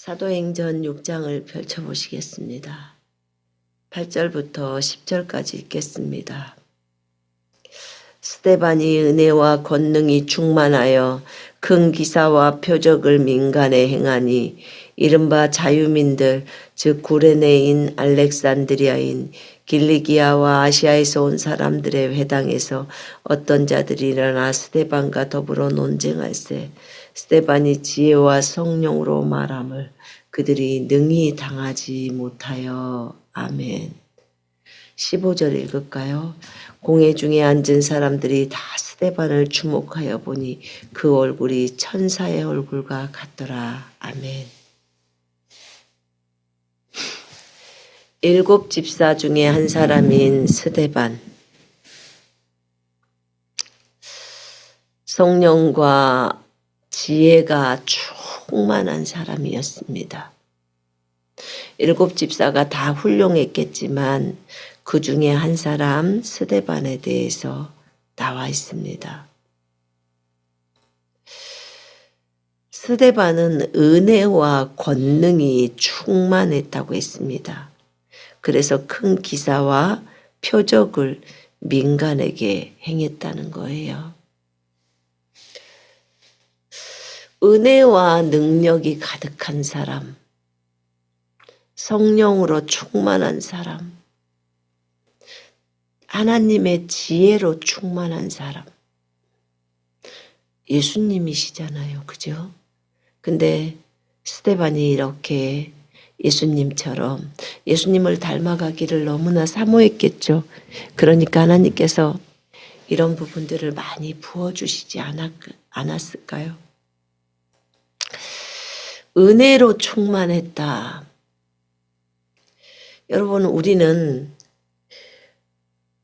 사도행전 6장을 펼쳐보시겠습니다. 8절부터 10절까지 읽겠습니다. 스데반이 은혜와 권능이 충만하여 큰 기사와 표적을 민간에 행하니 이른바 자유민들 즉 구레네인 알렉산드리아인 길리기아와 아시아에서 온 사람들의 회당에서 어떤 자들이 일어나 스데반과 더불어 논쟁할세 스데반이 지혜와 성령으로 말함을 그들이 능히 당하지 못하여. 아멘. 15절 읽을까요? 공회 중에 앉은 사람들이 다 스데반을 주목하여 보니 그 얼굴이 천사의 얼굴과 같더라. 아멘. 7 집사 중에 한 사람인 스데반. 성령과 지혜가 충만한 사람이었습니다. 7 집사가 다 훌륭했겠지만 그 중에 한 사람 스데반에 대해서 나와 있습니다. 스데반은 은혜와 권능이 충만했다고 했습니다. 그래서 큰 기사와 표적을 민간에게 행했다는 거예요. 은혜와 능력이 가득한 사람, 성령으로 충만한 사람, 하나님의 지혜로 충만한 사람, 예수님이시잖아요. 그죠? 근데 스데반이 이렇게 예수님처럼 예수님을 닮아가기를 너무나 사모했겠죠. 그러니까 하나님께서 이런 부분들을 많이 부어주시지 않았을까요? 은혜로 충만했다. 여러분, 우리는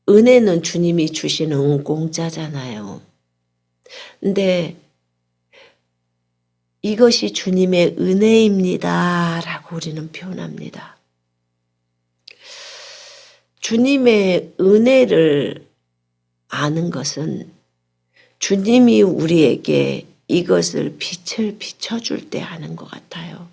은혜는 주님이 주시는 공짜잖아요. 근데 이것이 주님의 은혜입니다 라고 우리는 표현합니다. 주님의 은혜를 아는 것은 주님이 우리에게 이것을 빛을 비춰줄 때 아는 것 같아요.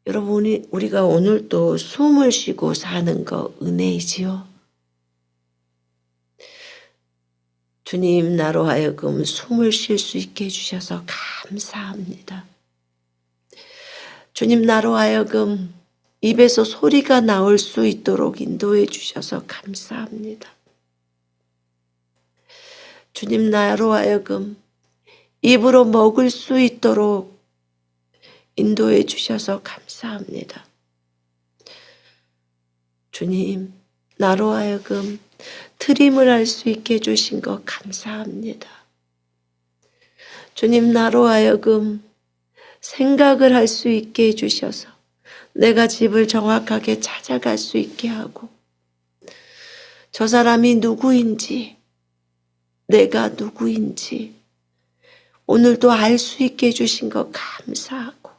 여러분, 우리가 오늘도 숨을 쉬고 사는 거 은혜이지요? 주님, 나로 하여금 숨을 쉴 수 있게 해주셔서 감사합니다. 주님, 나로 하여금 입에서 소리가 나올 수 있도록 인도해 주셔서 감사합니다. 주님, 나로 하여금 입으로 먹을 수 있도록 인도해 주셔서 감사합니다. 주님, 나로 하여금 트림을 할 수 있게 해주신 것 감사합니다. 주님, 나로 하여금 생각을 할 수 있게 해주셔서 내가 집을 정확하게 찾아갈 수 있게 하고 저 사람이 누구인지 내가 누구인지 오늘도 알 수 있게 해주신 것 감사하고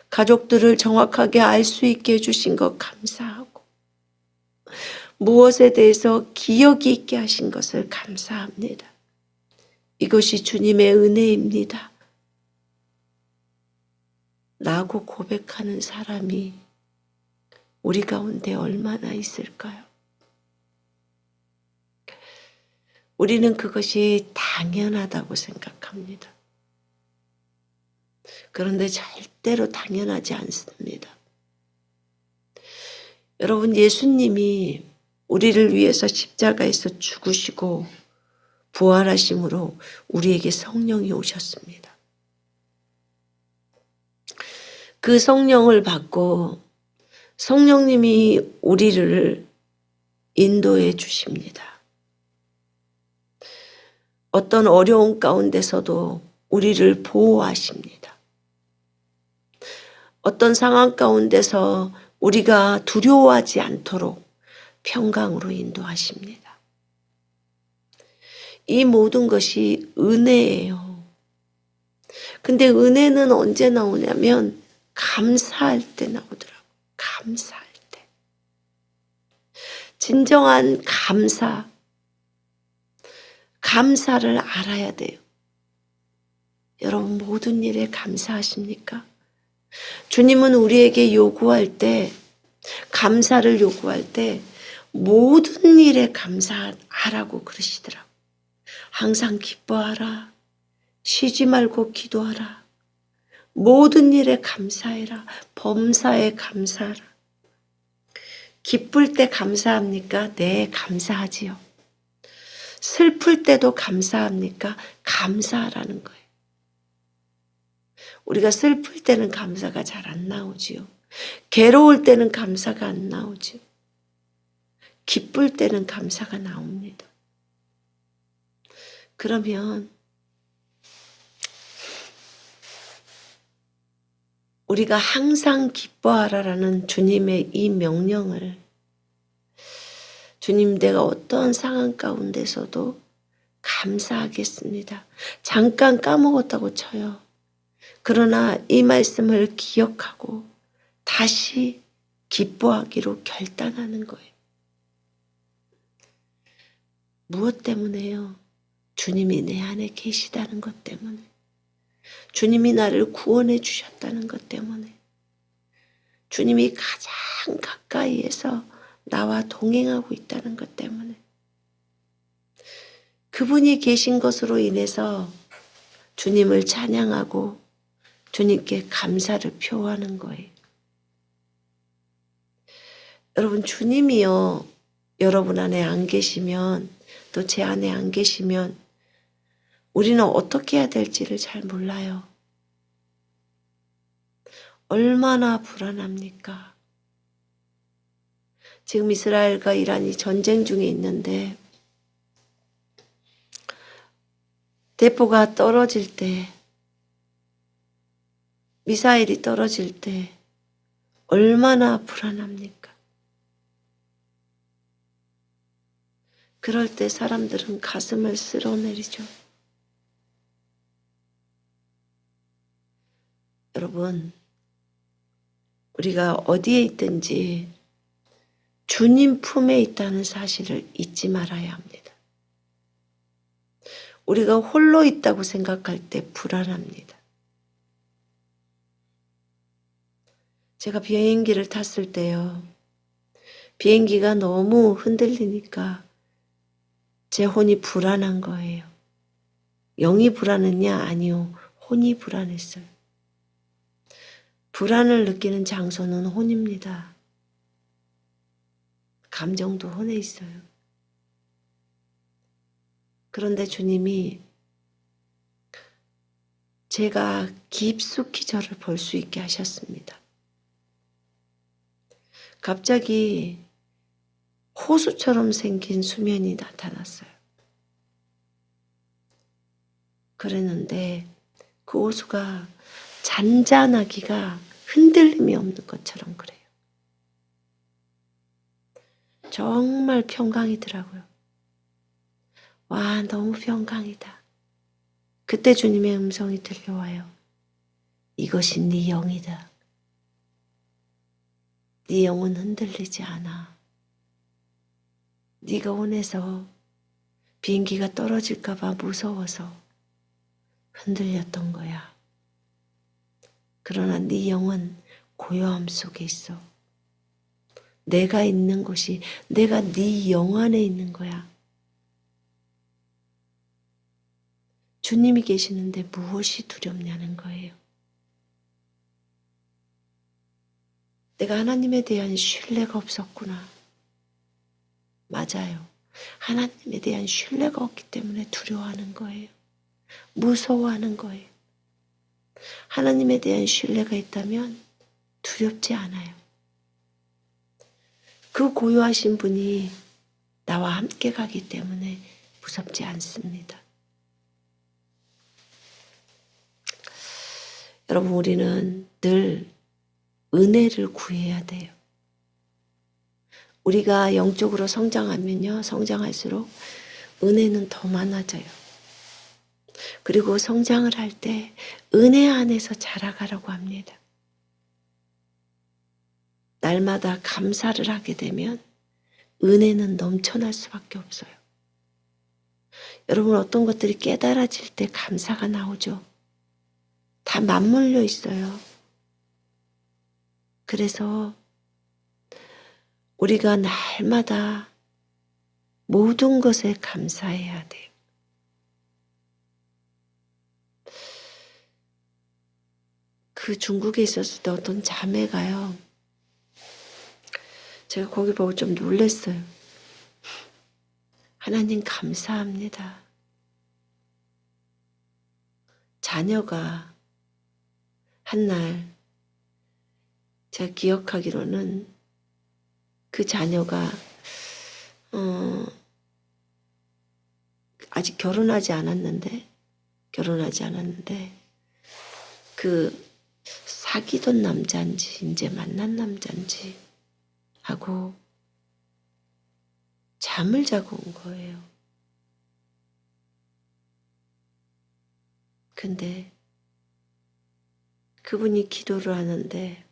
가족들을 정확하게 알 수 있게 해주신 것 감사하고 무엇에 대해서 기억이 있게 하신 것을 감사합니다. 이것이 주님의 은혜입니다. 라고 고백하는 사람이 우리 가운데 얼마나 있을까요? 우리는 그것이 당연하다고 생각합니다. 그런데 절대로 당연하지 않습니다. 여러분, 예수님이 우리를 위해서 십자가에서 죽으시고 부활하심으로 우리에게 성령이 오셨습니다. 그 성령을 받고 성령님이 우리를 인도해 주십니다. 어떤 어려운 가운데서도 우리를 보호하십니다. 어떤 상황 가운데서 우리가 두려워하지 않도록 평강으로 인도하십니다. 이 모든 것이 은혜예요. 근데 은혜는 언제 나오냐면 감사할 때 나오더라고요. 감사할 때. 진정한 감사를 알아야 돼요. 여러분 모든 일에 감사하십니까? 주님은 우리에게 요구할 때, 감사를 요구할 때 모든 일에 감사하라고 그러시더라고요. 항상 기뻐하라. 쉬지 말고 기도하라. 모든 일에 감사해라. 범사에 감사하라. 기쁠 때 감사합니까? 네, 감사하지요. 슬플 때도 감사합니까? 감사하라는 거예요. 우리가 슬플 때는 감사가 잘 안 나오지요. 괴로울 때는 감사가 안 나오지요. 기쁠 때는 감사가 나옵니다. 그러면 우리가 항상 기뻐하라라는 주님의 이 명령을 주님 내가 어떠한 상황 가운데서도 감사하겠습니다. 잠깐 까먹었다고 쳐요. 그러나 이 말씀을 기억하고 다시 기뻐하기로 결단하는 거예요. 무엇 때문에요? 주님이 내 안에 계시다는 것 때문에. 주님이 나를 구원해 주셨다는 것 때문에. 주님이 가장 가까이에서 나와 동행하고 있다는 것 때문에. 그분이 계신 것으로 인해서 주님을 찬양하고 주님께 감사를 표하는 거예요. 여러분 주님이요. 여러분 안에 안 계시면 또 제 안에 안 계시면 우리는 어떻게 해야 될지를 잘 몰라요. 얼마나 불안합니까? 지금 이스라엘과 이란이 전쟁 중에 있는데 대포가 떨어질 때, 미사일이 떨어질 때 얼마나 불안합니까? 그럴 때 사람들은 가슴을 쓸어내리죠. 여러분, 우리가 어디에 있든지 주님 품에 있다는 사실을 잊지 말아야 합니다. 우리가 홀로 있다고 생각할 때 불안합니다. 제가 비행기를 탔을 때요. 비행기가 너무 흔들리니까 제 혼이 불안한 거예요. 영이 불안했냐? 아니요. 혼이 불안했어요. 불안을 느끼는 장소는 혼입니다. 감정도 혼에 있어요. 그런데 주님이 제가 깊숙이 저를 볼 수 있게 하셨습니다. 갑자기 호수처럼 생긴 수면이 나타났어요. 그랬는데 그 호수가 잔잔하기가 흔들림이 없는 것처럼 그래요. 정말 평강이더라고요. 와, 너무 평강이다. 그때 주님의 음성이 들려와요. 이것이 네 영이다. 네 영은 흔들리지 않아. 네가 혼에서 비행기가 떨어질까 봐 무서워서 흔들렸던 거야. 그러나 네 영은 고요함 속에 있어. 내가 있는 곳이 내가 네 영 안에 있는 거야. 주님이 계시는데 무엇이 두렵냐는 거예요. 내가 하나님에 대한 신뢰가 없었구나. 맞아요. 하나님에 대한 신뢰가 없기 때문에 두려워하는 거예요. 무서워하는 거예요. 하나님에 대한 신뢰가 있다면 두렵지 않아요. 그 고요하신 분이 나와 함께 가기 때문에 무섭지 않습니다. 여러분, 우리는 늘 은혜를 구해야 돼요. 우리가 영적으로 성장하면요, 성장할수록 은혜는 더 많아져요. 그리고 성장을 할 때 은혜 안에서 자라가라고 합니다. 날마다 감사를 하게 되면 은혜는 넘쳐날 수밖에 없어요. 여러분, 어떤 것들이 깨달아질 때 감사가 나오죠. 다 맞물려 있어요. 그래서 우리가 날마다 모든 것에 감사해야 돼요. 그 중국에 있었을 때 어떤 자매가요. 제가 거기 보고 좀 놀랐어요. 하나님 감사합니다. 자녀가 한날 제가 기억하기로는 그 자녀가 아직 결혼하지 않았는데 그 사귀던 남자인지 이제 만난 남자인지 하고 잠을 자고 온 거예요. 근데 그분이 기도를 하는데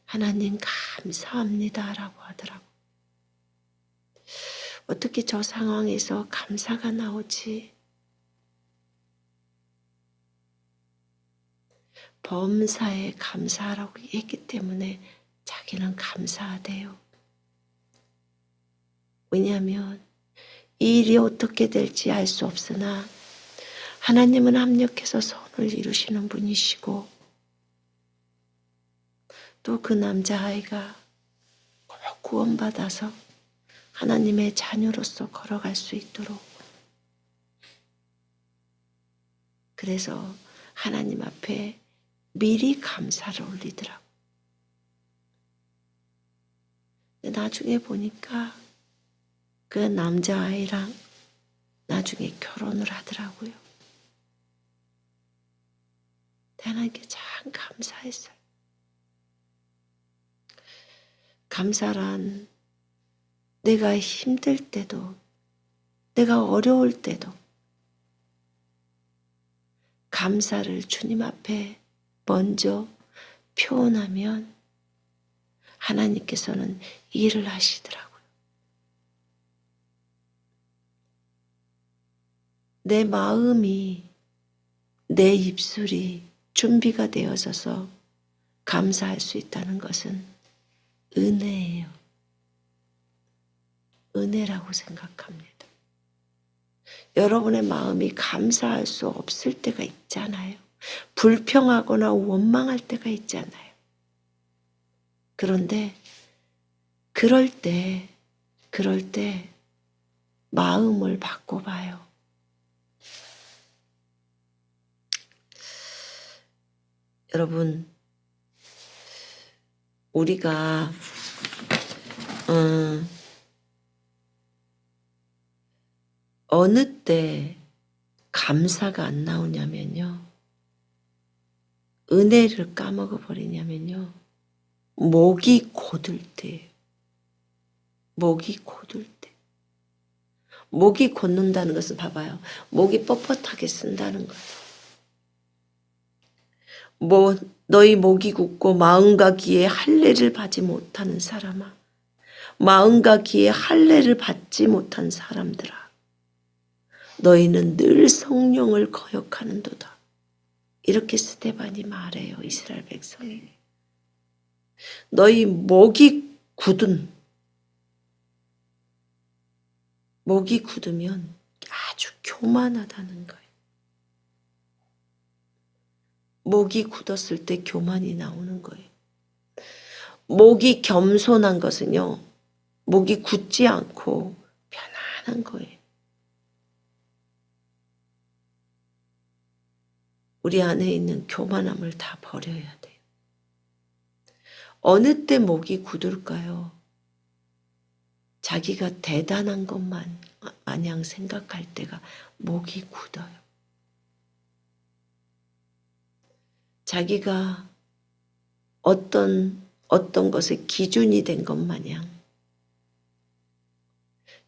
하나님 감사합니다 라고 하더라고. 어떻게 저 상황에서 감사가 나오지? 범사에 감사하라고 했기 때문에 자기는 감사하대요. 왜냐하면 이 일이 어떻게 될지 알 수 없으나 하나님은 합력해서 선을 이루시는 분이시고 또 그 남자아이가 꼭 구원받아서 하나님의 자녀로서 걸어갈 수 있도록 그래서 하나님 앞에 미리 감사를 올리더라고. 근데 나중에 보니까 그 남자아이랑 나중에 결혼을 하더라고요. 하나님께 참 감사했어요. 감사란 내가 힘들 때도 내가 어려울 때도 감사를 주님 앞에 먼저 표현하면 하나님께서는 일을 하시더라고요. 내 마음이 내 입술이 준비가 되어져서 감사할 수 있다는 것은 은혜예요. 은혜라고 생각합니다. 여러분의 마음이 감사할 수 없을 때가 있잖아요. 불평하거나 원망할 때가 있잖아요. 그런데 그럴 때 마음을 바꿔봐요. 여러분, 우리가 어느 때 감사가 안 나오냐면요. 은혜를 까먹어 버리냐면요. 목이 고들 때예요. 목이 고들 때. 목이 곧는다는 것은 봐봐요. 목이 뻣뻣하게 쓴다는 거예요. 너희 목이 굳고 마음과 귀에 할례를 받지 못하는 사람아. 마음과 귀에 할례를 받지 못한 사람들아. 너희는 늘 성령을 거역하는도다. 이렇게 스데반이 말해요. 이스라엘 백성에게. 너희 목이 굳으면 아주 교만하다는 거예요. 목이 굳었을 때 교만이 나오는 거예요. 목이 겸손한 것은요. 목이 굳지 않고 편안한 거예요. 우리 안에 있는 교만함을 다 버려야 돼요. 어느 때 목이 굳을까요? 자기가 대단한 것만 마냥 생각할 때가 목이 굳어요. 자기가 어떤 것의 기준이 된 것 마냥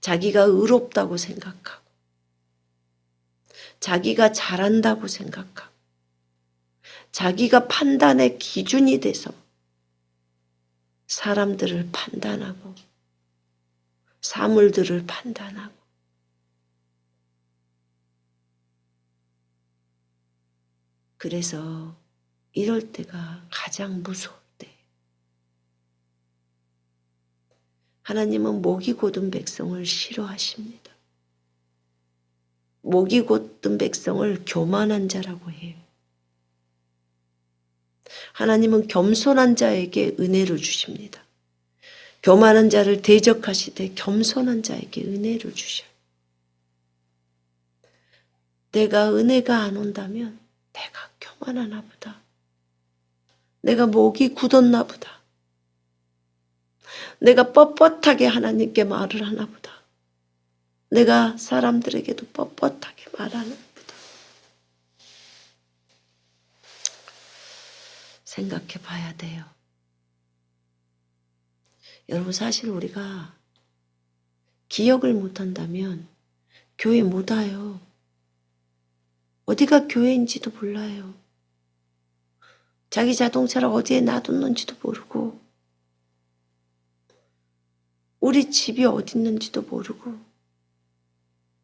자기가 의롭다고 생각하고 자기가 잘한다고 생각하고 자기가 판단의 기준이 돼서 사람들을 판단하고 사물들을 판단하고 그래서 이럴 때가 가장 무서울 때. 하나님은 목이 곧은 백성을 싫어하십니다. 목이 곧은 백성을 교만한 자라고 해요. 하나님은 겸손한 자에게 은혜를 주십니다. 교만한 자를 대적하시되 겸손한 자에게 은혜를 주셔요. 내가 은혜가 안 온다면 내가 교만하나 보다. 내가 목이 굳었나 보다. 내가 뻣뻣하게 하나님께 말을 하나 보다. 내가 사람들에게도 뻣뻣하게 말하나 보다. 생각해 봐야 돼요. 여러분, 사실 우리가 기억을 못한다면 교회 못 와요. 어디가 교회인지도 몰라요. 자기 자동차를 어디에 놔뒀는지도 모르고, 우리 집이 어디 있는지도 모르고,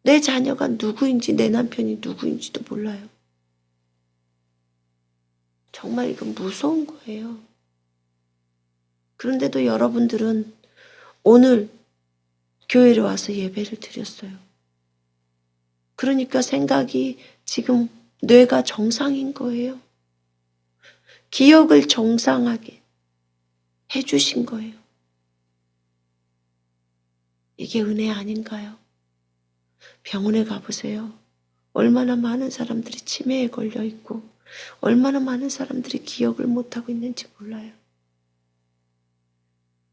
내 자녀가 누구인지, 내 남편이 누구인지도 몰라요. 정말 이건 무서운 거예요. 그런데도 여러분들은 오늘 교회를 와서 예배를 드렸어요. 그러니까 생각이 지금 뇌가 정상인 거예요. 기억을 정상하게 해주신 거예요. 이게 은혜 아닌가요? 병원에 가보세요. 얼마나 많은 사람들이 치매에 걸려 있고 얼마나 많은 사람들이 기억을 못하고 있는지 몰라요.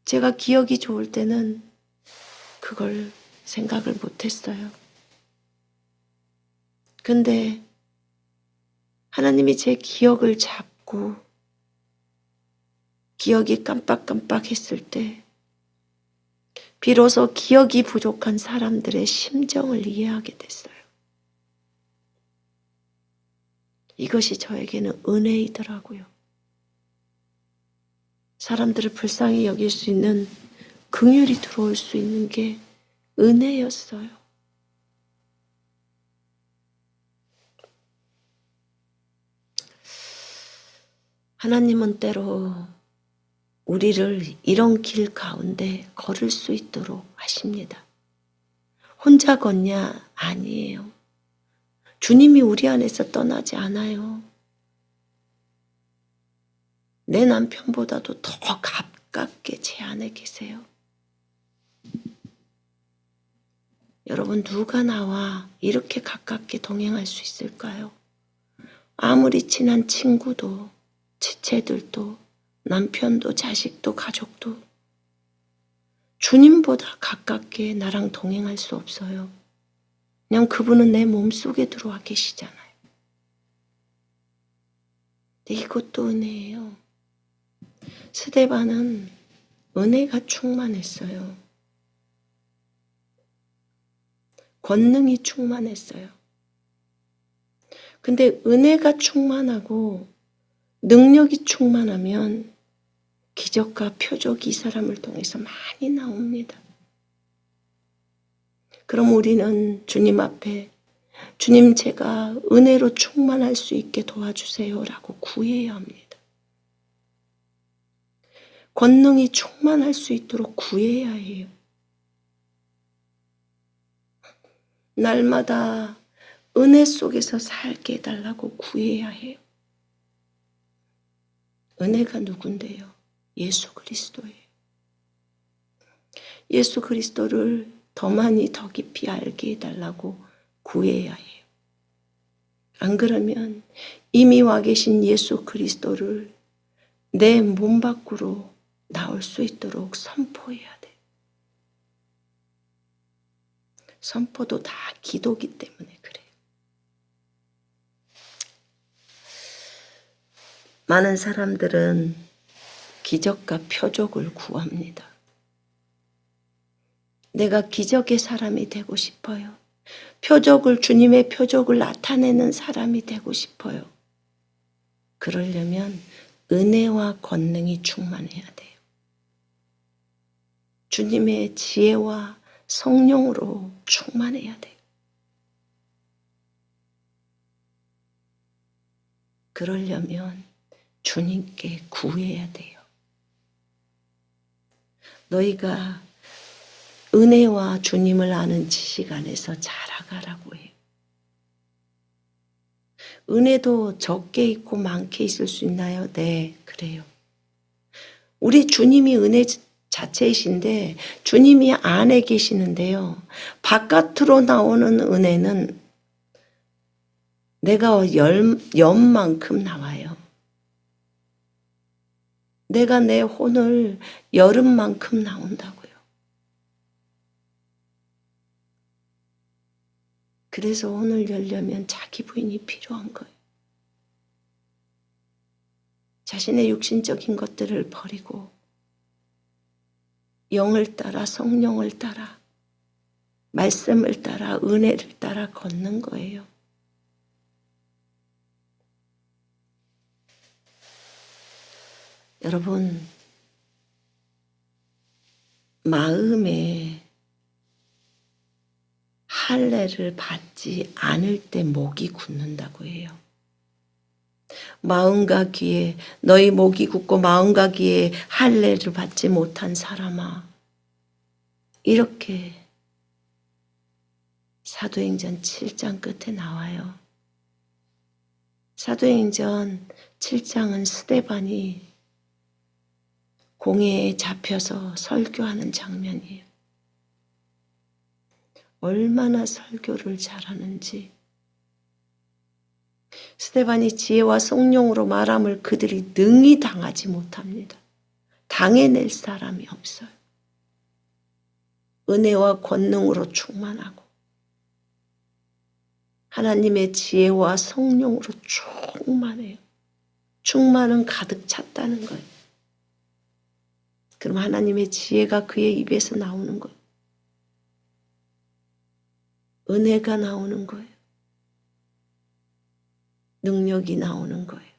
제가 기억이 좋을 때는 그걸 생각을 못했어요. 근데 하나님이 제 기억을 잡고 기억이 깜빡깜빡했을 때 비로소 기억이 부족한 사람들의 심정을 이해하게 됐어요. 이것이 저에게는 은혜이더라고요. 사람들을 불쌍히 여길 수 있는 긍휼이 들어올 수 있는 게 은혜였어요. 하나님은 때로 우리를 이런 길 가운데 걸을 수 있도록 하십니다. 혼자 걷냐? 아니에요. 주님이 우리 안에서 떠나지 않아요. 내 남편보다도 더 가깝게 제 안에 계세요. 여러분, 누가 나와 이렇게 가깝게 동행할 수 있을까요? 아무리 친한 친구도, 지체들도, 남편도, 자식도, 가족도 주님보다 가깝게 나랑 동행할 수 없어요. 그냥 그분은 내 몸속에 들어와 계시잖아요. 근데 이것도 은혜예요. 스데반은 은혜가 충만했어요. 권능이 충만했어요. 근데 은혜가 충만하고 능력이 충만하면 기적과 표적이 이 사람을 통해서 많이 나옵니다. 그럼 우리는 주님 앞에 주님, 제가 은혜로 충만할 수 있게 도와주세요 라고 구해야 합니다. 권능이 충만할 수 있도록 구해야 해요. 날마다 은혜 속에서 살게 해달라고 구해야 해요. 은혜가 누군데요? 예수 그리스도예요. 예수 그리스도를 더 많이 더 깊이 알게 해달라고 구해야 해요. 안 그러면 이미 와 계신 예수 그리스도를 내 몸 밖으로 나올 수 있도록 선포해야 돼요. 선포도 다 기도기 때문에 그래요. 많은 사람들은 기적과 표적을 구합니다. 내가 기적의 사람이 되고 싶어요. 주님의 표적을 나타내는 사람이 되고 싶어요. 그러려면 은혜와 권능이 충만해야 돼요. 주님의 지혜와 성령으로 충만해야 돼요. 그러려면 주님께 구해야 돼요. 너희가 은혜와 주님을 아는 지식 안에서 자라가라고 해요. 은혜도 적게 있고 많게 있을 수 있나요? 네, 그래요. 우리 주님이 은혜 자체이신데 주님이 안에 계시는데요. 바깥으로 나오는 은혜는 내가 연만큼 나와요. 내가 내 혼을 열은 만큼 나온다고요. 그래서 혼을 열려면 자기 부인이 필요한 거예요. 자신의 육신적인 것들을 버리고 영을 따라 성령을 따라 말씀을 따라 은혜를 따라 걷는 거예요. 여러분, 마음에 할례를 받지 않을 때 목이 굳는다고 해요. 마음과 귀에 너희 목이 굳고 마음과 귀에 할례를 받지 못한 사람아, 이렇게 사도행전 7장 끝에 나와요. 사도행전 7장은 스데반이 공회에 잡혀서 설교하는 장면이에요. 얼마나 설교를 잘하는지. 스데반이 지혜와 성령으로 말함을 그들이 능히 당하지 못합니다. 당해낼 사람이 없어요. 은혜와 권능으로 충만하고 하나님의 지혜와 성령으로 충만해요. 충만은 가득 찼다는 거예요. 그럼 하나님의 지혜가 그의 입에서 나오는 거예요. 은혜가 나오는 거예요. 능력이 나오는 거예요.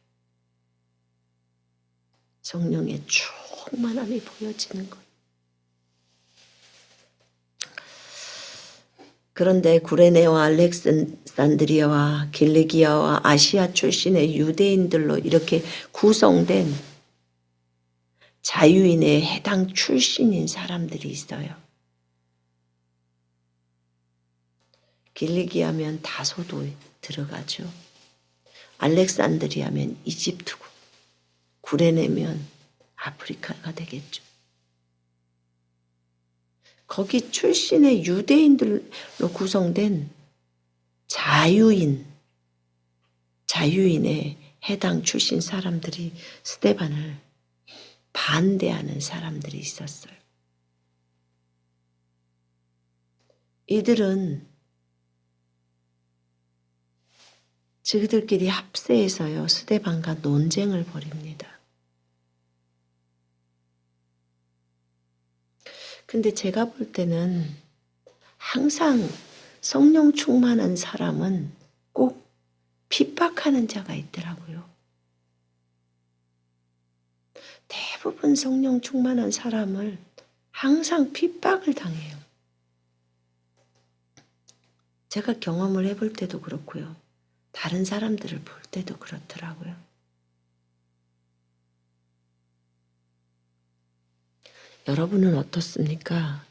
성령의 충만함이 보여지는 거예요. 그런데 구레네와 알렉산드리아와 길리기아와 아시아 출신의 유대인들로 이렇게 구성된 자유인의 해당 출신인 사람들이 있어요. 길리기아면 다소도 들어가죠. 알렉산드리아면 이집트고 구레네면 아프리카가 되겠죠. 거기 출신의 유대인들로 구성된 자유인의 해당 출신 사람들이 스데반을 반대하는 사람들이 있었어요. 이들은 저들끼리 합세해서요, 스데반과 논쟁을 벌입니다. 근데 제가 볼 때는 항상 성령 충만한 사람은 꼭 핍박하는 자가 있더라고요. 대부분 성령 충만한 사람을 항상 핍박을 당해요. 제가 경험을 해볼 때도 그렇고요. 다른 사람들을 볼 때도 그렇더라고요. 여러분은 어떻습니까?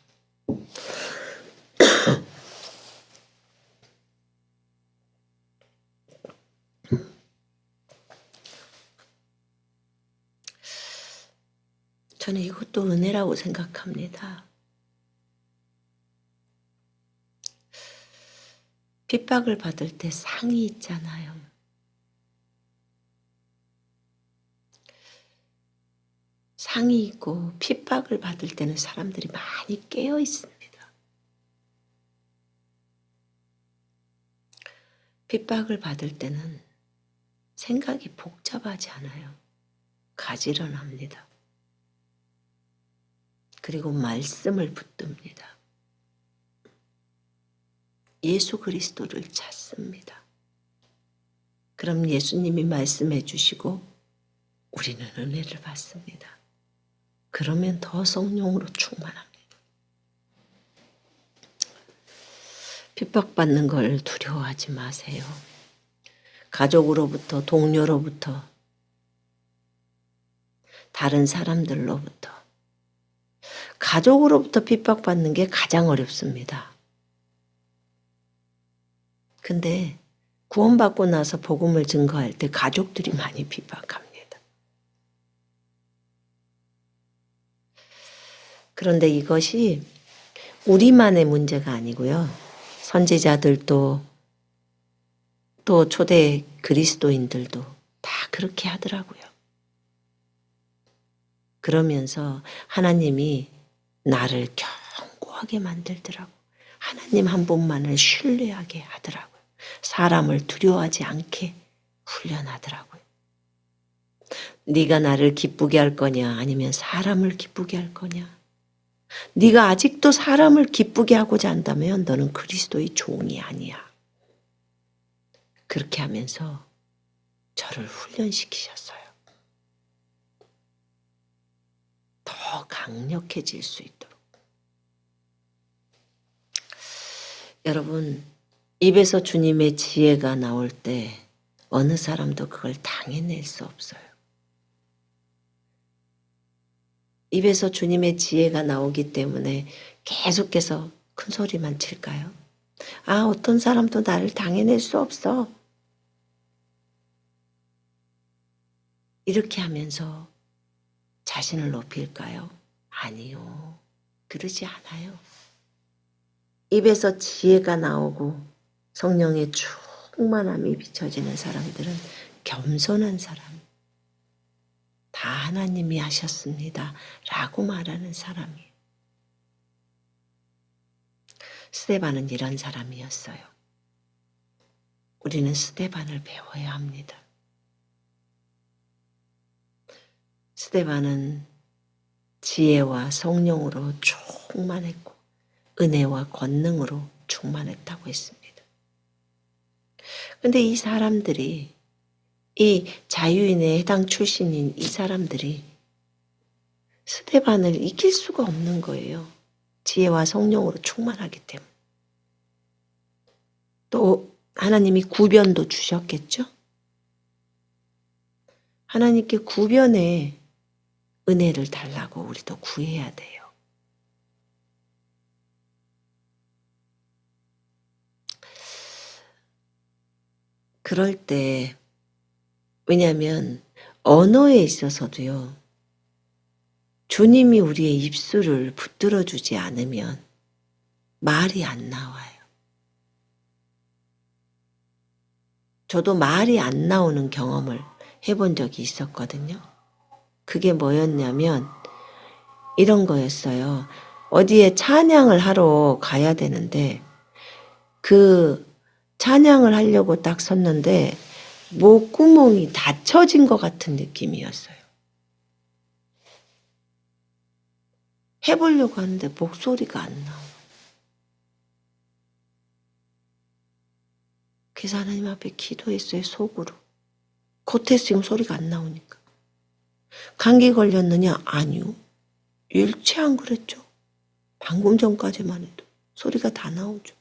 저는 이것도 은혜라고 생각합니다. 핍박을 받을 때 상이 있잖아요. 상이 있고 핍박을 받을 때는 사람들이 많이 깨어 있습니다. 핍박을 받을 때는 생각이 복잡하지 않아요. 가지런합니다. 그리고 말씀을 붙듭니다. 예수 그리스도를 찾습니다. 그럼 예수님이 말씀해 주시고 우리는 은혜를 받습니다. 그러면 더 성령으로 충만합니다. 핍박받는 걸 두려워하지 마세요. 가족으로부터, 동료로부터, 다른 사람들로부터, 가족으로부터 핍박받는 게 가장 어렵습니다. 근데 구원받고 나서 복음을 증거할 때 가족들이 많이 핍박합니다. 그런데 이것이 우리만의 문제가 아니고요. 선지자들도 또 초대 그리스도인들도 다 그렇게 하더라고요. 그러면서 하나님이 나를 견고하게 만들더라고. 하나님 한 분만을 신뢰하게 하더라고요. 사람을 두려워하지 않게 훈련하더라고요. 네가 나를 기쁘게 할 거냐 아니면 사람을 기쁘게 할 거냐. 네가 아직도 사람을 기쁘게 하고자 한다면 너는 그리스도의 종이 아니야. 그렇게 하면서 저를 훈련시키셨어요. 더 강력해질 수 있도록. 여러분, 입에서 주님의 지혜가 나올 때 어느 사람도 그걸 당해낼 수 없어요. 입에서 주님의 지혜가 나오기 때문에 계속해서 큰 소리만 칠까요? 아, 어떤 사람도 나를 당해낼 수 없어. 이렇게 하면서 자신을 높일까요? 아니요. 그러지 않아요. 입에서 지혜가 나오고 성령의 충만함이 비춰지는 사람들은 겸손한 사람, 다 하나님이 하셨습니다 라고 말하는 사람이에요. 스데반은 이런 사람이었어요. 우리는 스데반을 배워야 합니다. 스데반은 지혜와 성령으로 충만했고 은혜와 권능으로 충만했다고 했습니다. 그런데 이 사람들이, 이 자유인의 해당 출신인 이 사람들이 스데반을 이길 수가 없는 거예요. 지혜와 성령으로 충만하기 때문에. 또 하나님이 구변도 주셨겠죠? 하나님께 구변의 은혜를 달라고 우리도 구해야 돼요. 그럴 때, 왜냐하면 언어에 있어서도요, 주님이 우리의 입술을 붙들어 주지 않으면 말이 안 나와요. 저도 말이 안 나오는 경험을 해본 적이 있었거든요. 그게 뭐였냐면 이런 거였어요. 어디에 찬양을 하러 가야 되는데 그 찬양을 하려고 딱 섰는데 목구멍이 닫혀진 것 같은 느낌이었어요. 해보려고 하는데 목소리가 안 나와요. 그래서 하나님 앞에 기도했어요. 속으로. 겉에서 지금 소리가 안 나오니까. 감기 걸렸느냐? 아니요. 일체 안 그랬죠. 방금 전까지만 해도 소리가 다 나오죠.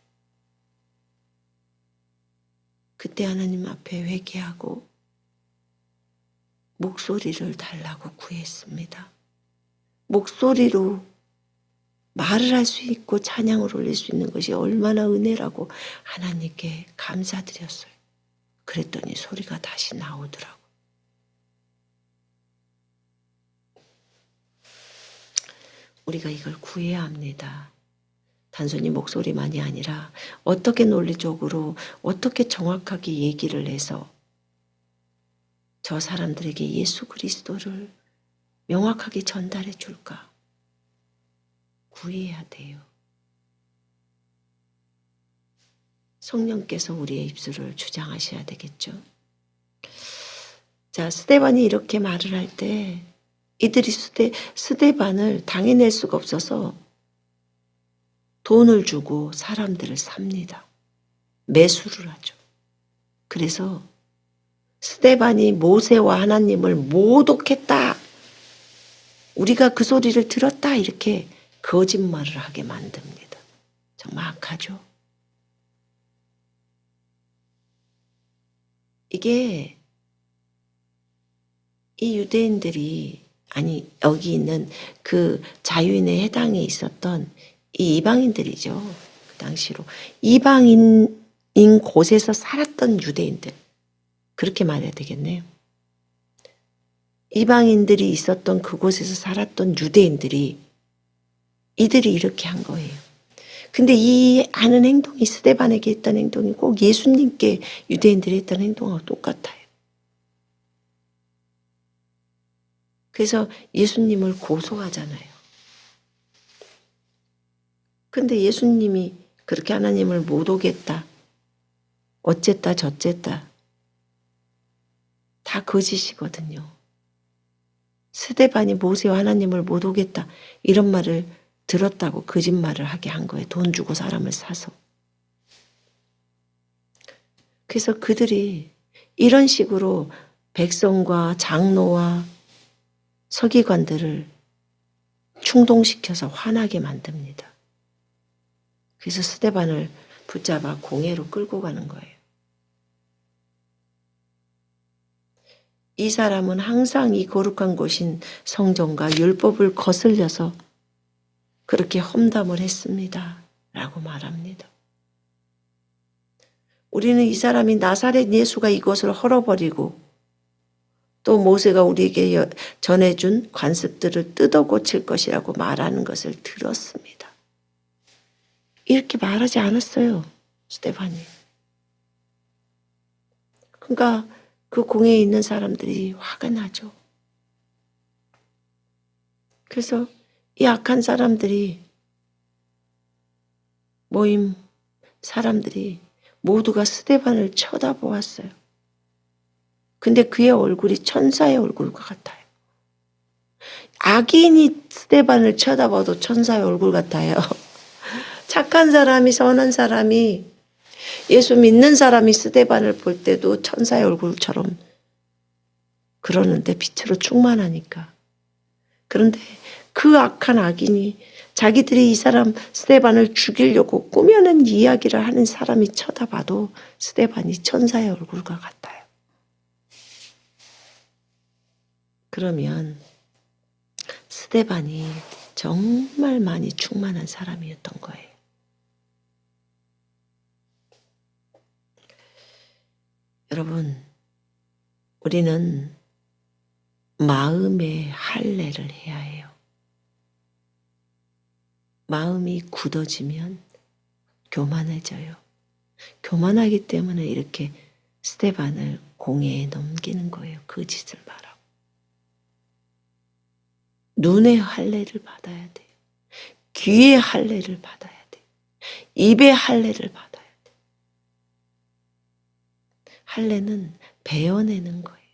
그때 하나님 앞에 회개하고 목소리를 달라고 구했습니다. 목소리로 말을 할 수 있고 찬양을 올릴 수 있는 것이 얼마나 은혜라고 하나님께 감사드렸어요. 그랬더니 소리가 다시 나오더라고요. 우리가 이걸 구해야 합니다. 단순히 목소리만이 아니라 어떻게 논리적으로 어떻게 정확하게 얘기를 해서 저 사람들에게 예수 그리스도를 명확하게 전달해 줄까? 구해야 돼요. 성령께서 우리의 입술을 주장하셔야 되겠죠. 자, 스데반이 이렇게 말을 할 때 이들이 스데반을 당해낼 수가 없어서 돈을 주고 사람들을 삽니다. 매수를 하죠. 그래서 스데반이 모세와 하나님을 모독했다. 우리가 그 소리를 들었다. 이렇게 거짓말을 하게 만듭니다. 정말 악하죠. 이게 이 유대인들이 아니 여기 있는 그 자유인의 해당에 있었던 이 이방인들이죠. 그 당시로 이방인인 곳에서 살았던 유대인들, 그렇게 말해야 되겠네요. 이방인들이 있었던 그곳에서 살았던 유대인들이 이들이 이렇게 한 거예요. 근데 이 하는 행동이, 스데반에게 했던 행동이 꼭 예수님께 유대인들이 했던 행동하고 똑같아요. 그래서 예수님을 고소하잖아요. 근데 예수님이 그렇게 하나님을 못 오겠다, 어쨌다 저쨌다, 다 거짓이거든요. 스데반이 모세와 하나님을 못 오겠다 이런 말을 들었다고 거짓말을 하게 한 거예요. 돈 주고 사람을 사서. 그래서 그들이 이런 식으로 백성과 장로와 서기관들을 충동시켜서 화나게 만듭니다. 그래서 스데반을 붙잡아 공회로 끌고 가는 거예요. 이 사람은 항상 이 거룩한 곳인 성전과 율법을 거슬려서 그렇게 험담을 했습니다. 라고 말합니다. 우리는 이 사람이 나사렛 예수가 이것을 헐어버리고 또 모세가 우리에게 전해준 관습들을 뜯어 고칠 것이라고 말하는 것을 들었습니다. 이렇게 말하지 않았어요. 스데반이. 그러니까 그 공회에 있는 사람들이 화가 나죠. 그래서 이 악한 사람들이, 모임 사람들이 모두가 스데반을 쳐다보았어요. 근데 그의 얼굴이 천사의 얼굴과 같아요. 악인이 스데반을 쳐다봐도 천사의 얼굴 같아요. 착한 사람이, 선한 사람이, 예수 믿는 사람이 스데반을 볼 때도 천사의 얼굴처럼 그러는데, 빛으로 충만하니까. 그런데 그 악한 악인이 자기들이 이 사람 스데반을 죽이려고 꾸며낸 이야기를 하는 사람이 쳐다봐도 스데반이 천사의 얼굴과 같아요. 그러면 스데반이 정말 많이 충만한 사람이었던 거예요. 여러분, 우리는 마음의 할례를 해야 해요. 마음이 굳어지면 교만해져요. 교만하기 때문에 이렇게 스데반을 공회에 넘기는 거예요. 그 짓을 말하고. 눈의 할례를 받아야 돼요. 귀의 할례를 받아야 돼요. 입의 할례를 받아야 돼요. 할례는 베어내는 거예요.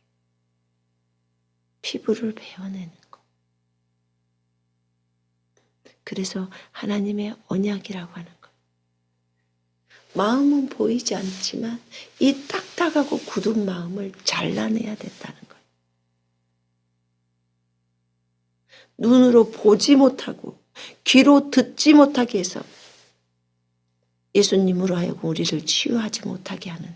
피부를 베어내는 거. 그래서 하나님의 언약이라고 하는 거예요. 마음은 보이지 않지만 이 딱딱하고 굳은 마음을 잘라내야 된다는 거예요. 눈으로 보지 못하고 귀로 듣지 못하게 해서 예수님으로 하여금 우리를 치유하지 못하게 하는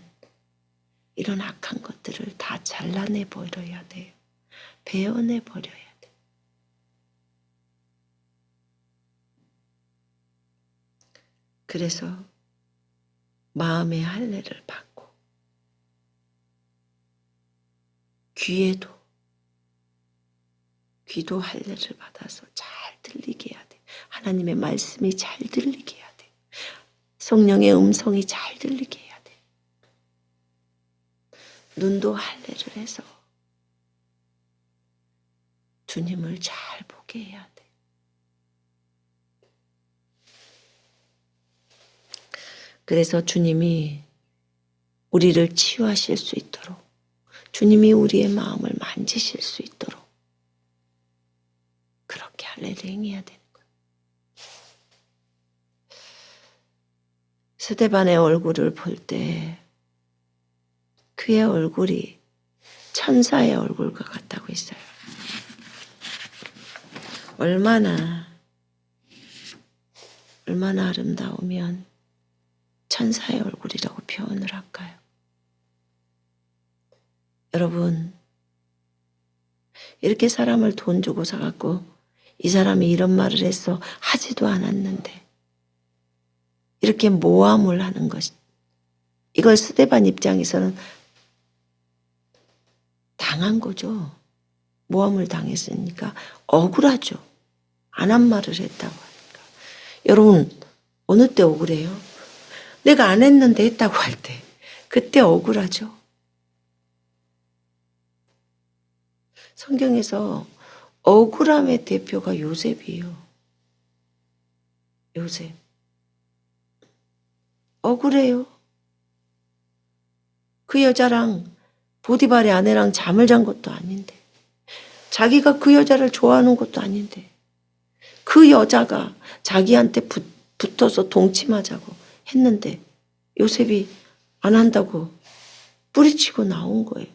이런 악한 것들을 다 잘라내 버려야 돼요. 베어내 버려야 돼요. 그래서 마음의 할례를 받고 귀도 할례를 받아서 잘 들리게 해야 돼요. 하나님의 말씀이 잘 들리게 해야 돼요. 성령의 음성이 잘 들리게 해야 돼요. 눈도 할례를 해서 주님을 잘 보게 해야 돼요. 그래서 주님이 우리를 치유하실 수 있도록, 주님이 우리의 마음을 만지실 수 있도록 그렇게 할례를 행해야 되는 거예요. 스데반의 얼굴을 볼 때 그의 얼굴이 천사의 얼굴과 같다고 했어요. 얼마나 아름다우면 천사의 얼굴이라고 표현을 할까요? 여러분, 이렇게 사람을 돈 주고 사갖고 이 사람이 이런 말을 했어 하지도 않았는데 이렇게 모함을 하는 것, 이걸 스데반 입장에서는 당한 거죠. 모함을 당했으니까 억울하죠. 안 한 말을 했다고 하니까. 여러분 어느 때 억울해요? 내가 안 했는데 했다고 할 때 그때 억울하죠. 성경에서 억울함의 대표가 요셉이에요. 요셉. 억울해요. 그 여자랑 보디발의 아내랑 잠을 잔 것도 아닌데 자기가 그 여자를 좋아하는 것도 아닌데 그 여자가 자기한테 붙어서 동침하자고 했는데 요셉이 안 한다고 뿌리치고 나온 거예요.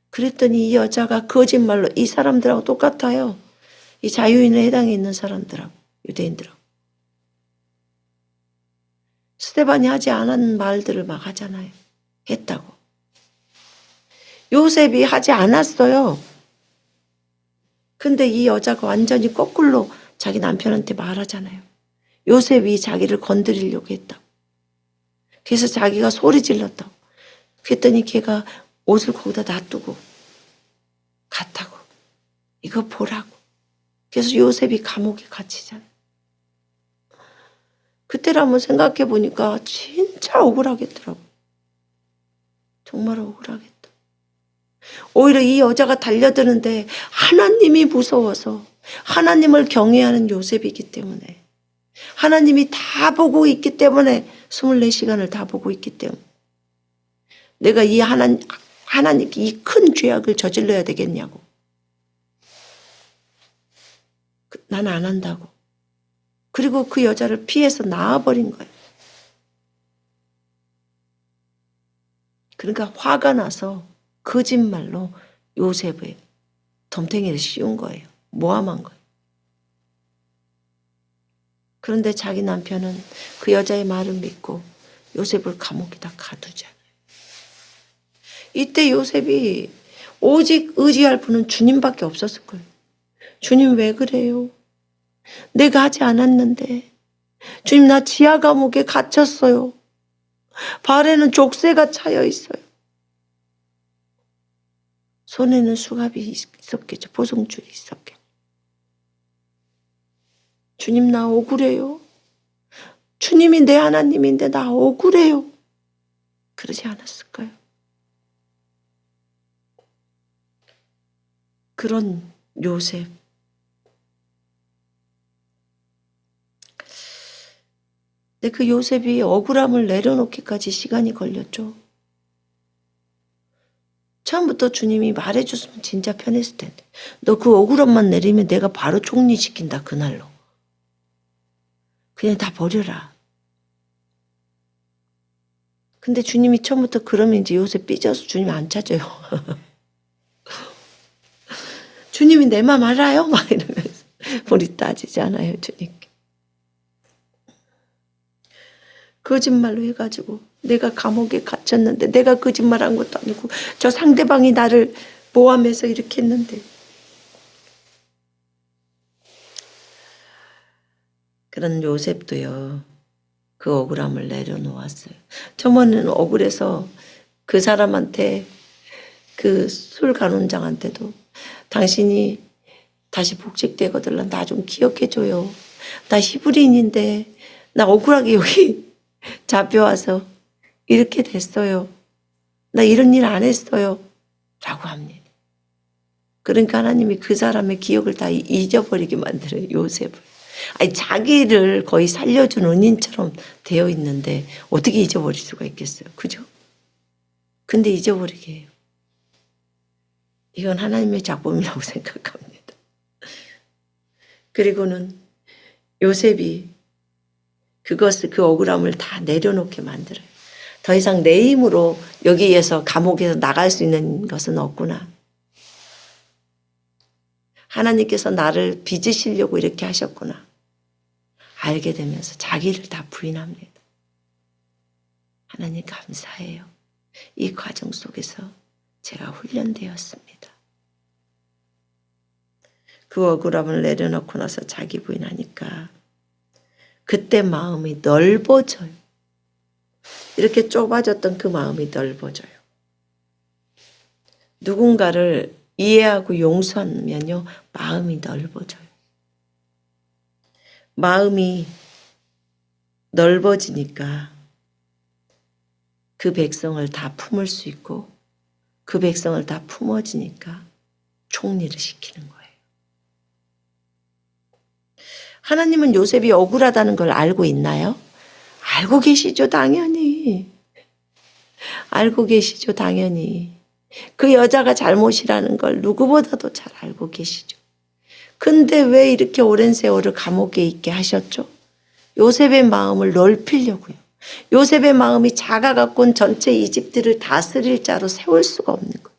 그랬더니 이 여자가 거짓말로 이 사람들하고 똑같아요. 이 자유인에 해당해 있는 사람들하고 유대인들하고 스데반이 하지 않은 말들을 막 하잖아요. 했다고. 요셉이 하지 않았어요. 근데 이 여자가 완전히 거꾸로 자기 남편한테 말하잖아요. 요셉이 자기를 건드리려고 했다고. 그래서 자기가 소리 질렀다고. 그랬더니 걔가 옷을 거기다 놔두고 갔다고. 이거 보라고. 그래서 요셉이 감옥에 갇히잖아요. 그때를 한번 생각해 보니까 진짜 억울하겠더라고. 정말 억울하겠다. 오히려 이 여자가 달려드는데 하나님이 무서워서 하나님을 경외하는 요셉이기 때문에 하나님이 다 보고 있기 때문에 24시간을 다 보고 있기 때문에 내가 이 하나님께 이 큰 죄악을 저질러야 되겠냐고. 난 안 한다고. 그리고 그 여자를 피해서 나와버린 거예요. 그러니까 화가 나서 거짓말로 요셉을 덤탱이를 씌운 거예요. 모함한 거예요. 그런데 자기 남편은 그 여자의 말을 믿고 요셉을 감옥에다 가두잖아요. 이때 요셉이 오직 의지할 분은 주님밖에 없었을 거예요. 주님 왜 그래요? 내가 하지 않았는데. 주님 나 지하 감옥에 갇혔어요. 발에는 족쇄가 차여 있어요. 손에는 수갑이 있었겠죠. 보송줄이 있었겠죠. 주님 나 억울해요. 주님이 내 하나님인데 나 억울해요. 그러지 않았을까요? 그런 요셉. 근데 그 요셉이 억울함을 내려놓기까지 시간이 걸렸죠. 처음부터 주님이 말해줬으면 진짜 편했을 텐데. 너 그 억울함만 내리면 내가 바로 총리시킨다 그날로. 그냥 다 버려라. 근데 주님이 처음부터 그러면 이제 요셉 삐져서 주님 안 찾아요. 주님이 내 맘 알아요? 막 이러면서 우리 따지잖아요 주님께. 거짓말로 해가지고 내가 감옥에 갇혔는데 내가 거짓말한 것도 아니고 저 상대방이 나를 모함해서 이렇게 했는데. 그런 요셉도요. 그 억울함을 내려놓았어요. 저번에는 억울해서 그 사람한테 그 술 간원장한테도 당신이 다시 복직되거든 나 좀 기억해줘요. 나 히브리인인데 나 억울하게 여기 잡혀와서 이렇게 됐어요. 나 이런 일 안 했어요. 라고 합니다. 그러니까 하나님이 그 사람의 기억을 다 잊어버리게 만들어요. 요셉을. 아니 자기를 거의 살려준 은인처럼 되어 있는데 어떻게 잊어버릴 수가 있겠어요. 그죠? 근데 잊어버리게 해요. 이건 하나님의 작품이라고 생각합니다. 그리고는 요셉이 그 억울함을 다 내려놓게 만들어요. 더 이상 내 힘으로 여기에서 감옥에서 나갈 수 있는 것은 없구나. 하나님께서 나를 빚으시려고 이렇게 하셨구나. 알게 되면서 자기를 다 부인합니다. 하나님 감사해요. 이 과정 속에서 제가 훈련되었습니다. 그 억울함을 내려놓고 나서 자기 부인하니까 그때 마음이 넓어져요. 이렇게 좁아졌던 그 마음이 넓어져요. 누군가를 이해하고 용서하면요, 마음이 넓어져요. 마음이 넓어지니까 그 백성을 다 품을 수 있고 그 백성을 다 품어지니까 총리를 시키는 거예요. 하나님은 요셉이 억울하다는 걸 알고 있나요? 알고 계시죠, 당연히. 알고 계시죠, 당연히. 그 여자가 잘못이라는 걸 누구보다도 잘 알고 계시죠. 근데 왜 이렇게 오랜 세월을 감옥에 있게 하셨죠? 요셉의 마음을 넓히려고요. 요셉의 마음이 작아갖고는 전체 이집트를 다스릴 자로 세울 수가 없는 거예요.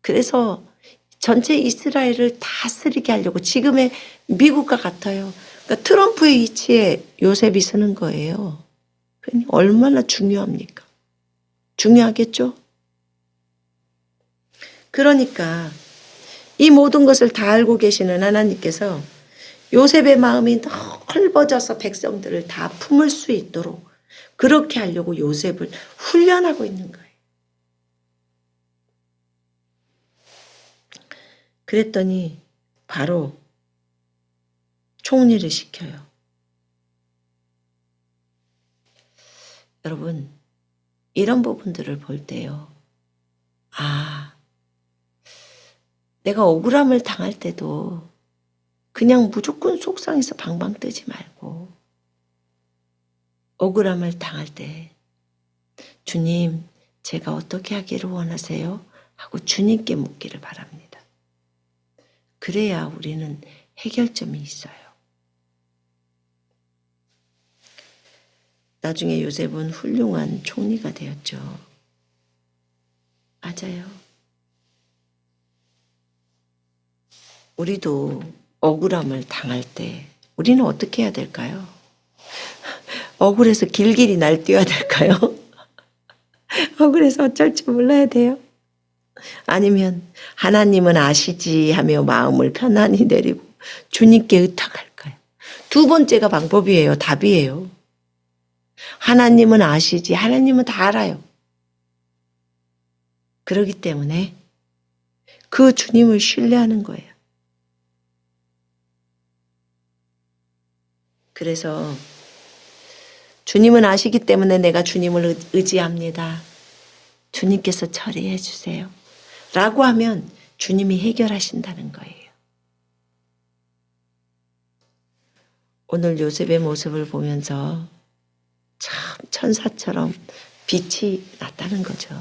그래서 전체 이스라엘을 다스리게 하려고 지금의 미국과 같아요. 그러니까 트럼프의 위치에 요셉이 서는 거예요. 그러니까 얼마나 중요합니까? 중요하겠죠? 그러니까 이 모든 것을 다 알고 계시는 하나님께서 요셉의 마음이 넓어져서 백성들을 다 품을 수 있도록 그렇게 하려고 요셉을 훈련하고 있는 거예요. 그랬더니 바로 총리를 시켜요. 여러분, 이런 부분들을 볼 때요. 내가 억울함을 당할 때도 그냥 무조건 속상해서 방방 뜨지 말고 억울함을 당할 때 주님, 제가 어떻게 하기를 원하세요? 하고 주님께 묻기를 바랍니다. 그래야 우리는 해결점이 있어요. 나중에 요셉은 훌륭한 총리가 되었죠. 맞아요. 우리도 억울함을 당할 때 우리는 어떻게 해야 될까요? 억울해서 길길이 날뛰어야 될까요? 억울해서 어쩔 줄 몰라야 돼요? 아니면 하나님은 아시지 하며 마음을 편안히 내리고 주님께 의탁할까요? 두 번째가 방법이에요. 답이에요. 하나님은 아시지, 하나님은 다 알아요. 그렇기 때문에 그 주님을 신뢰하는 거예요. 그래서 주님은 아시기 때문에 내가 주님을 의지합니다. 주님께서 처리해 주세요. 라고 하면 주님이 해결하신다는 거예요. 오늘 요셉의 모습을 보면서 참 천사처럼 빛이 났다는 거죠.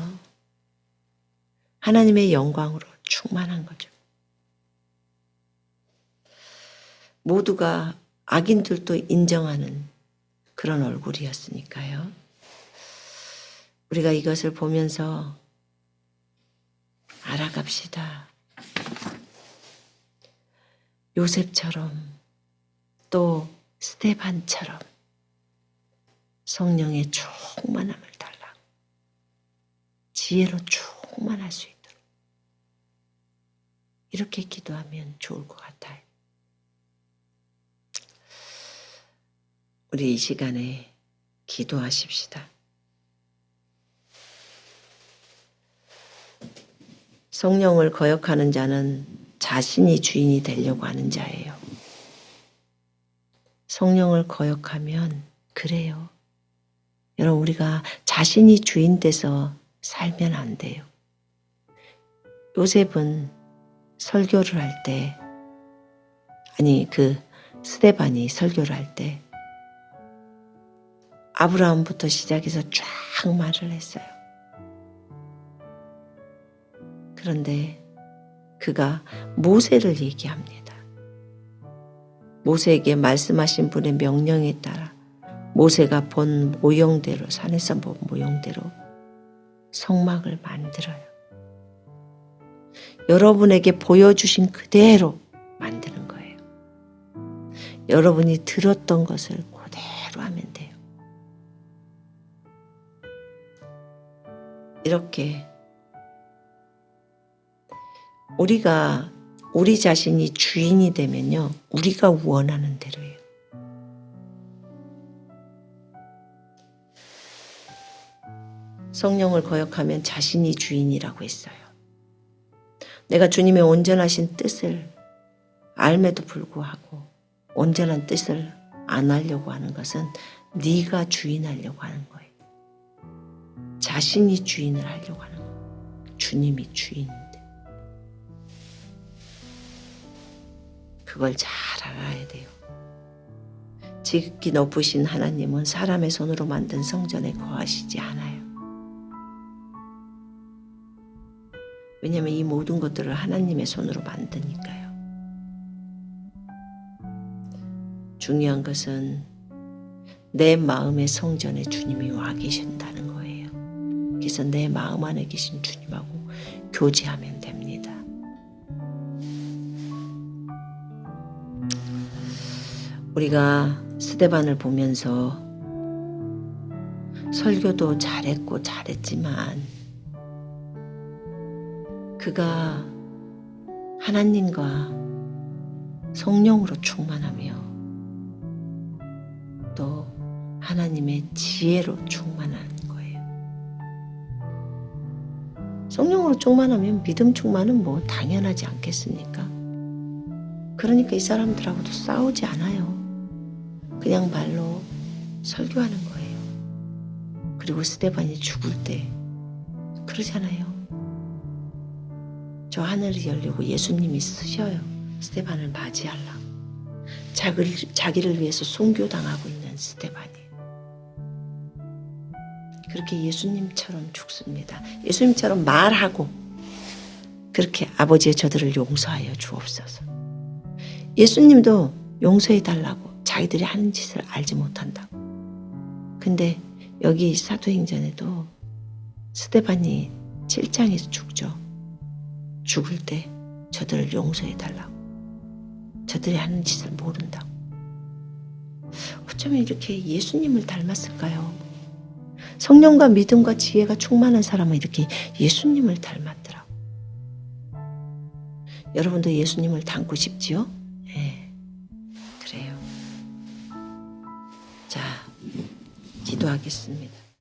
하나님의 영광으로 충만한 거죠. 모두가 악인들도 인정하는 그런 얼굴이었으니까요. 우리가 이것을 보면서 알아갑시다. 요셉처럼 또 스데반처럼 성령의 충만함을 달라. 지혜로 충만할 수 있도록 이렇게 기도하면 좋을 것 같아요. 우리 이 시간에 기도하십시다. 성령을 거역하는 자는 자신이 주인이 되려고 하는 자예요. 성령을 거역하면 그래요. 여러분, 우리가 자신이 주인 돼서 살면 안 돼요. 요셉은 설교를 할 때, 스데반이 설교를 할 때 아브라함부터 시작해서 쫙 말을 했어요. 그런데 그가 모세를 얘기합니다. 모세에게 말씀하신 분의 명령에 따라 모세가 본 모형대로, 산에서 본 모형대로 성막을 만들어요. 여러분에게 보여주신 그대로 만드는 거예요. 여러분이 들었던 것을 그대로 하면 돼요. 이렇게 우리가 우리 자신이 주인이 되면요, 우리가 원하는 대로예요. 성령을 거역하면 자신이 주인이라고 했어요. 내가 주님의 온전하신 뜻을 알매도 불구하고 온전한 뜻을 안 하려고 하는 것은 네가 주인하려고 하는 거예요. 자신이 주인을 하려고 하는 거예요. 주님이 주인인데. 그걸 잘 알아야 돼요. 지극히 높으신 하나님은 사람의 손으로 만든 성전에 거하시지 않아요. 왜냐하면 이 모든 것들을 하나님의 손으로 만드니까요. 중요한 것은 내 마음의 성전에 주님이 와 계신다는 거예요. 그래서 내 마음 안에 계신 주님하고 교제하면 됩니다. 우리가 스데반을 보면서 설교도 잘했고 잘했지만 그가 하나님과 성령으로 충만하며 또 하나님의 지혜로 충만한 거예요. 성령으로 충만하면 믿음 충만은 뭐 당연하지 않겠습니까? 그러니까 이 사람들하고도 싸우지 않아요. 그냥 말로 설교하는 거예요. 그리고 스데반이 죽을 때 그러잖아요. 저 하늘이 열리고 예수님이 쓰셔요. 스데반을 맞이하려고. 자기를 위해서 순교당하고 있는 스데반이. 그렇게 예수님처럼 죽습니다. 예수님처럼 말하고 그렇게 아버지의 저들을 용서하여 주옵소서. 예수님도 용서해 달라고 자기들이 하는 짓을 알지 못한다고. 근데 여기 사도행전에도 스데반이 7장에서 죽죠. 죽을 때 저들을 용서해 달라고. 저들이 하는 짓을 모른다고. 어쩌면 이렇게 예수님을 닮았을까요? 성령과 믿음과 지혜가 충만한 사람은 이렇게 예수님을 닮았더라고. 여러분도 예수님을 닮고 싶지요? 네, 그래요. 자, 기도하겠습니다.